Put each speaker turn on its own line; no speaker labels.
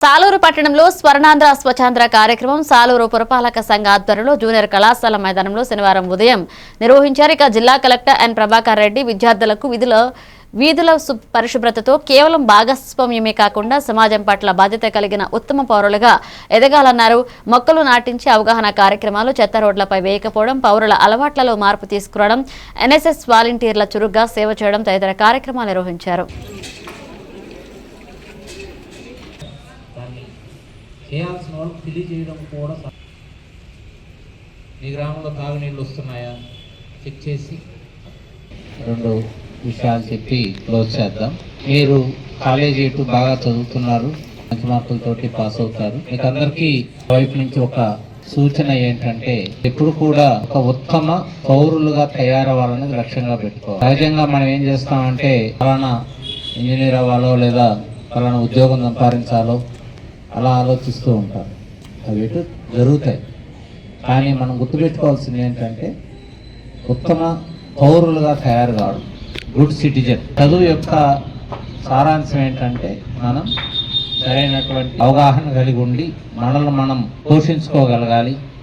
సాలూరు పట్టణంలో స్వర్ణాంధ్ర స్వచ్ఛాంధ్ర కార్యక్రమం సాలూరు పురపాలక సంఘ ఆధ్వర్యంలో జూనియర్ కళాశాల మైదానంలో శనివారం ఉదయం నిర్వహించారు. ఇక జిల్లా కలెక్టర్ ఎన్ ప్రభాకర్ రెడ్డి విద్యార్థులకు వీధుల పరిశుభ్రతతో కేవలం భాగస్వామ్యమే కాకుండా సమాజం పట్ల బాధ్యత కలిగిన ఉత్తమ పౌరులుగా ఎదగాలన్నారు. మొక్కలు నాటించి అవగాహన కార్యక్రమాలు, చెత్త రోడ్లపై వేయకపోవడం, పౌరుల అలవాట్లలో మార్పు తీసుకురావడం, ఎన్ఎస్ఎస్ వాలంటీర్ల చురుగ్గా సేవ చేయడం తదితర కార్యక్రమాలు నిర్వహించారు.
చేయాల్సిన వాళ్ళు తెలియజేయడం కూడా. మీ గ్రామంలో తాగునీళ్ళు వస్తున్నాయా చెక్ చేసి 2 విషయాలు చెప్పి క్లోజ్ చేద్దాం. మీరు కాలేజీ బాగా చదువుతున్నారు, మంచి మార్కులతోటి పాస్ అవుతారు. మీకు అందరికీ వైపు నుంచి ఒక సూచన ఏంటంటే ఎప్పుడు కూడా ఒక ఉత్తమ పౌరులుగా తయారవ్వాలనేది లక్ష్యంగా పెట్టుకోవాలి. సహజంగా మనం ఏం చేస్తామంటే ఫలానా ఇంజనీర్ అవ్వాలో లేదా ఫలానా ఉద్యోగం సంపాదించాలో అలా ఆలోచిస్తూ ఉంటారు. అవి జరుగుతాయి. కానీ మనం గుర్తుపెట్టుకోవాల్సింది ఏంటంటే ఉత్తమ పౌరులుగా తయారు కావడం, గుడ్ సిటిజన్. చదువు యొక్క సారాంశం ఏంటంటే మనం సరైనటువంటి అవగాహన కలిగి ఉండి మనల్ని మనం పోషించుకోగలగాలి.